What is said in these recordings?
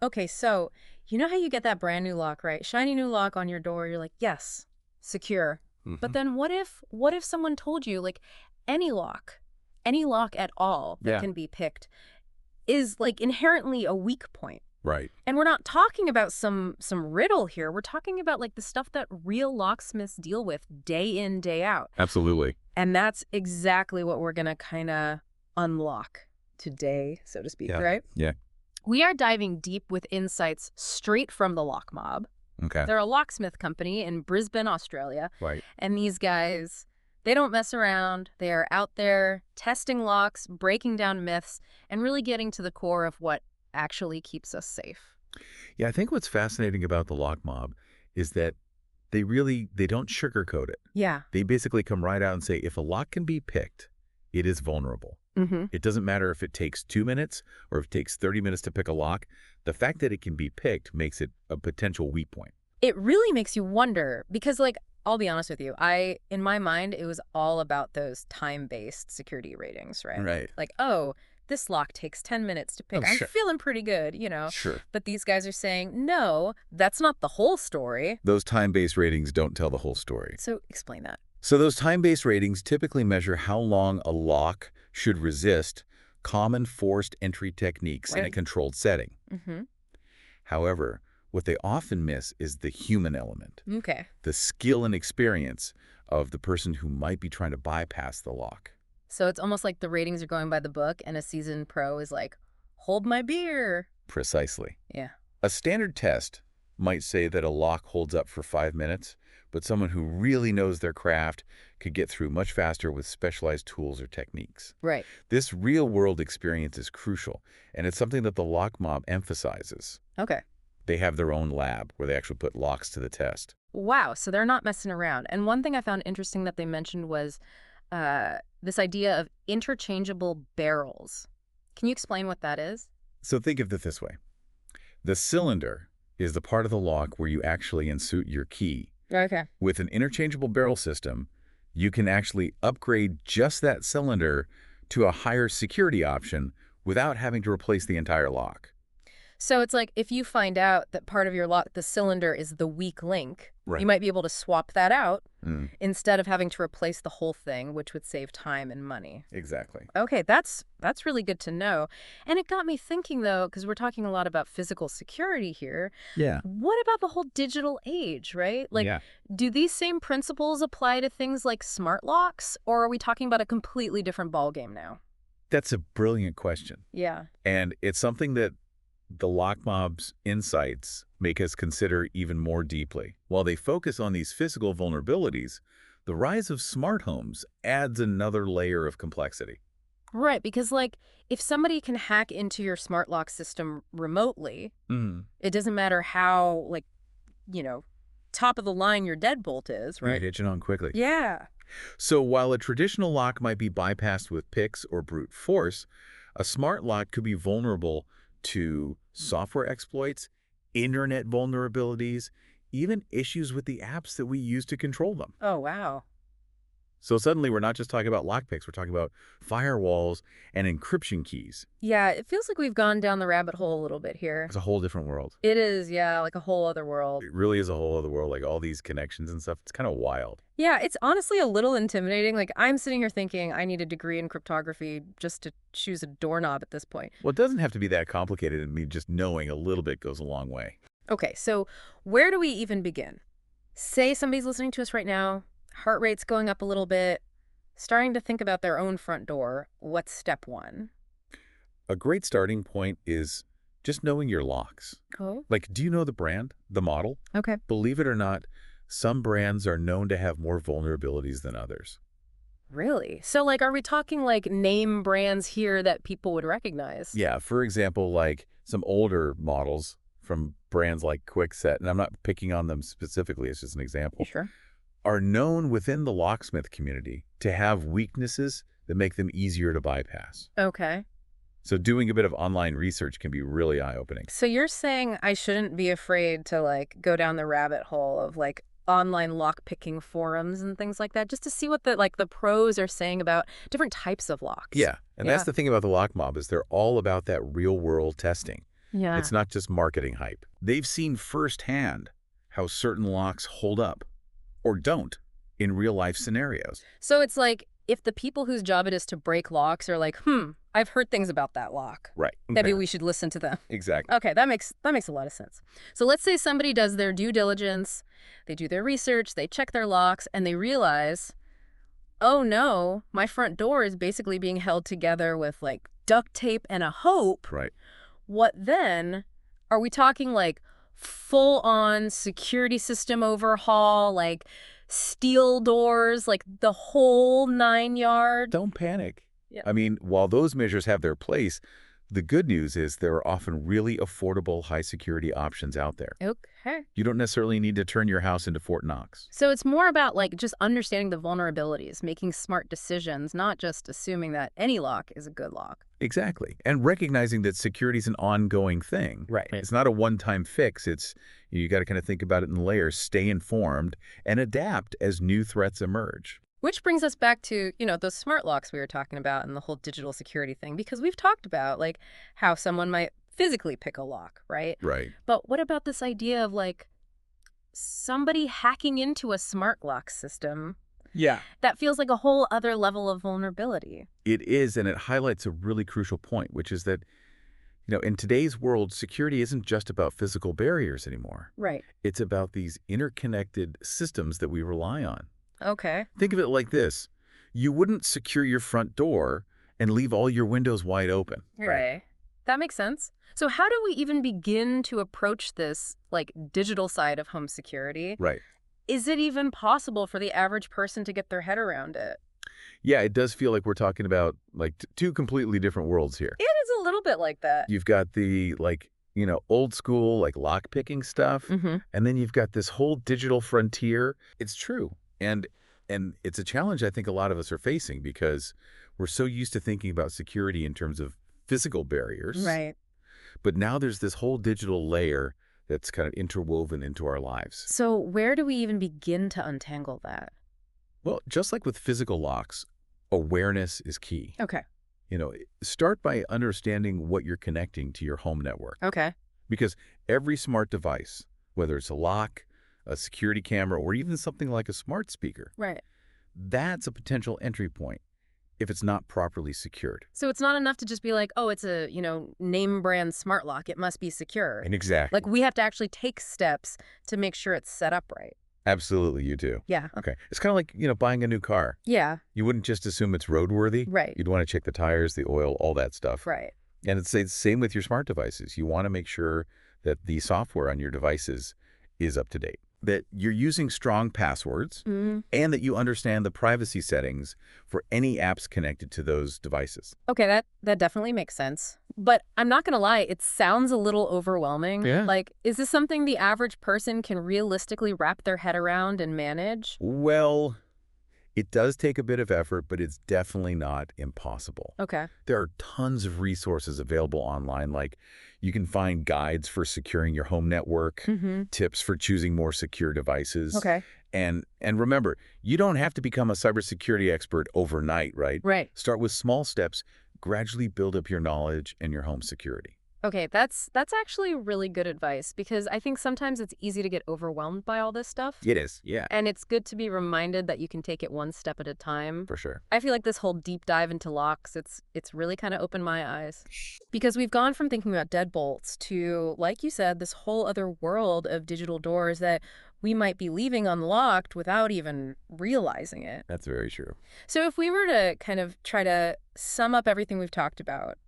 Okay, so you know how you get that brand new lock, right? Shiny new lock on your door. You're like, yes, secure. But Hmm. then what if someone told you like any any lock at all that Yeah. can be picked is like inherently a weak point? Right. And we're not talking about some riddle here. We're talking about like the stuff that real locksmiths deal with day in, day out. Absolutely. And that's exactly what we're going to kind of unlock today, so to speak, Yeah. right? Yeah. We are diving deep with insights straight from the Lock Mob. Okay. They're a locksmith company in Brisbane, Australia. Right. And these guys, they don't mess around. They are out there testing locks, breaking down myths, and really getting to the core of what actually keeps us safe. Yeah, I think what's fascinating about the lock mob is that they don't sugarcoat it. Yeah. They basically come right out and say if a lock can be picked, it is vulnerable. Mm-hmm. It doesn't matter if it takes 2 minutes or if it takes 30 minutes to pick a lock. The fact that it can be picked makes it a potential weak point. It really makes you wonder because, like, I'll be honest with you, in my mind, it was all about those time-based security ratings, right? Right. Like, oh, this lock takes 10 minutes to Oh, pick. I'm sure. feeling pretty good, Sure. But these guys are saying, no, that's not the whole story. Those time-based ratings don't tell the whole story. So explain that. So those time-based ratings typically measure how long a lock should resist common forced entry techniques in a Right. controlled setting. Mm-hmm. However, what they often miss is the human element, Okay. the skill and experience of the person who might be trying to bypass the lock. So it's almost like the ratings are going by the book, and a seasoned pro is like, hold my beer. Precisely. Yeah. A standard test might say that a lock holds up for 5 minutes, but someone who really knows their craft could get through much faster with specialized tools or techniques. Right. This real-world experience is crucial, and it's something that the lock mob emphasizes. Okay. They have their own lab where they actually put locks to the test. Wow. So they're not messing around. And one thing I found interesting that they mentioned was this idea of interchangeable barrels. Can you explain what that is? So think of it this way. The cylinder is the part of the lock where you actually insert your key. Okay. With an interchangeable barrel system, you can actually upgrade just that cylinder to a higher security option without having to replace the entire lock. So it's like if you find out that part of your lock, the cylinder, is the weak link, Right. you might be able to swap that out Mm, instead of having to replace the whole thing, which would save time and money. exactly. Okay, that's really good to know. And it got me thinking though, because we're talking a lot about physical security here. Yeah. What about the whole digital age, right? Like, Yeah. do these same principles apply to things like smart locks, or are we talking about a completely different ballgame now? That's a brilliant question. Yeah. And it's something that the lock mob's insights make us consider even more deeply. While they focus on these physical vulnerabilities, the rise of smart homes adds another layer of complexity. Right, because like if somebody can hack into your smart lock system remotely, Mm. it doesn't matter how like, you know, top of the line your deadbolt is, Right, right? hitching on quickly. Yeah. So while a traditional lock might be bypassed with picks or brute force, a smart lock could be vulnerable to software exploits, internet vulnerabilities, even issues with the apps that we use to control them. Oh, wow. So suddenly we're not just talking about lockpicks, we're talking about firewalls and encryption keys. Yeah, it feels like we've gone down the rabbit hole a little bit here. It's a whole different world. It is, yeah, like a whole other world. It really is a whole other world, like all these connections and stuff. It's kind of wild. Yeah, it's honestly a little intimidating. Like I'm sitting here thinking I need a degree in cryptography just to choose a doorknob at this point. Well, it doesn't have to be that complicated. I mean, just knowing a little bit goes a long way. Okay, so where do we even begin? Say somebody's listening to us right now, heart rate's going up a little bit, starting to think about their own front door. What's step one? A great starting point is just knowing your locks. Oh, Like, do you know the brand, the model? okay. Believe it or not, some brands are known to have more vulnerabilities than others. Really? So, like, are we talking like name brands here that people would recognize? Yeah, for example, like some older models from brands like Kwikset, and I'm not picking on them specifically, it's just an You example, sure? are known within the locksmith community to have weaknesses that make them easier to bypass. Okay. So doing a bit of online research can be really eye-opening. So you're saying I shouldn't be afraid to like go down the rabbit hole of like online lock-picking forums and things like that just to see what the pros are saying about different types of locks. Yeah, and Yeah. that's the thing about the lock mob is they're all about that real-world testing. Yeah. It's not just marketing hype. They've seen firsthand how certain locks hold up or don't in real-life scenarios. So it's like if the people whose job it is to break locks are like, I've heard things about that lock. Right. Maybe Okay. we should listen to them. Exactly. Okay, that makes a lot of sense. So let's say somebody does their due diligence, they do their research, they check their locks, and they realize, oh no, my front door is basically being held together with like duct tape and a hope. Right. What then? Are we talking like full-on security system overhaul, like steel doors, like the whole 9 yards? Don't panic. Yeah. I mean, while those measures have their place, the good news is there are often really affordable, high-security options out there. Okay. You don't necessarily need to turn your house into Fort Knox. So it's more about like just understanding the vulnerabilities, making smart decisions, not just assuming that any lock is a good lock. Exactly. And recognizing that security is an ongoing thing. Right. It's not a one-time fix. You got to kind of think about it in layers, stay informed, and adapt as new threats emerge. Which brings us back to, those smart locks we were talking about and the whole digital security thing, because we've talked about like how someone might physically pick a lock, right? Right. But what about this idea of like somebody hacking into a smart lock system? Yeah. That feels like a whole other level of vulnerability. It is, and it highlights a really crucial point, which is that, in today's world, security isn't just about physical barriers anymore. Right. It's about these interconnected systems that we rely on. Okay. Think of it like this. You wouldn't secure your front door and leave all your windows wide open. Right. That makes sense. So how do we even begin to approach this like digital side of home security? Right. Is it even possible for the average person to get their head around it? Yeah, it does feel like we're talking about like two completely different worlds here. It is a little bit like that. You've got the old school like lock picking stuff, and then you've got this whole digital frontier. It's true. And it's a challenge I think a lot of us are facing because we're so used to thinking about security in terms of physical barriers. Right. But now there's this whole digital layer that's kind of interwoven into our lives. So where do we even begin to untangle that? Well, just like with physical locks, awareness is key. Okay. Start by understanding what you're connecting to your home network. Okay. Because every smart device, whether it's a lock, a security camera, or even something like a smart speaker, Right. that's a potential entry point if it's not properly secured. So it's not enough to just be like, oh, it's a, name brand smart lock. It must be secure. And exactly. Like we have to actually take steps to make sure it's set up right. Absolutely, you do. Yeah. Okay. It's kind of like, buying a new car. Yeah. You wouldn't just assume it's roadworthy. Right. You'd want to check the tires, the oil, all that stuff. Right. And it's the same with your smart devices. You want to make sure that the software on your devices is up to date, that you're using strong passwords, and that you understand the privacy settings for any apps connected to those devices. Okay, that definitely makes sense. But I'm not going to lie, it sounds a little overwhelming. Yeah. Like, is this something the average person can realistically wrap their head around and manage? Well, it does take a bit of effort, but it's definitely not impossible. Okay. There are tons of resources available online, like you can find guides for securing your home network, tips for choosing more secure devices. Okay. And remember, you don't have to become a cybersecurity expert overnight, right? Right. Start with small steps, gradually build up your knowledge and your home security. Okay, that's actually really good advice because I think sometimes it's easy to get overwhelmed by all this stuff. It is, yeah. And it's good to be reminded that you can take it one step at a time. For sure. I feel like this whole deep dive into locks, it's really kind of opened my eyes. Because we've gone from thinking about deadbolts to, like you said, this whole other world of digital doors that we might be leaving unlocked without even realizing it. That's very true. So if we were to kind of try to sum up everything we've talked about,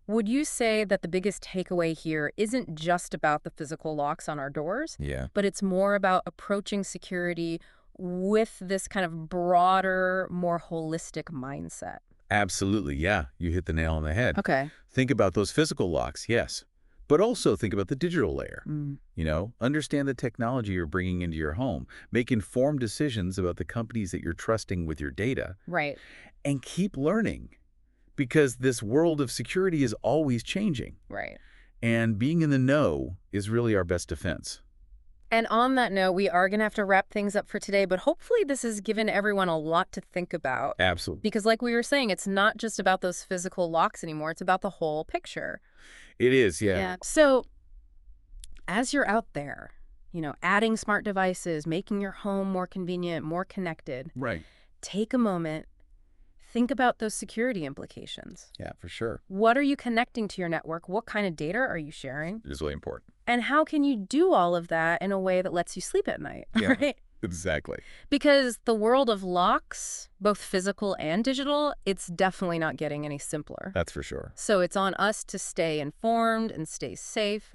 would you say that the biggest takeaway here isn't just about the physical locks on our doors, Yeah. but it's more about approaching security with this kind of broader, more holistic mindset? Absolutely, yeah. You hit the nail on the head. Okay. Think about those physical locks, yes. But also think about the digital layer. Understand the technology you're bringing into your home. Make informed decisions about the companies that you're trusting with your data. Right. And keep learning. Because this world of security is always changing. Right. And being in the know is really our best defense. And on that note, we are going to have to wrap things up for today, but hopefully this has given everyone a lot to think about. Absolutely. Because like we were saying, it's not just about those physical locks anymore. It's about the whole picture. It is, yeah. Yeah. So as you're out there, adding smart devices, making your home more convenient, more connected, Right. take a moment, think about those security implications. Yeah, for sure. What are you connecting to your network? What kind of data are you sharing? It is really important. And how can you do all of that in a way that lets you sleep at night, Yeah. right? Exactly. Because the world of locks, both physical and digital, it's definitely not getting any simpler. That's for sure. So it's on us to stay informed and stay safe.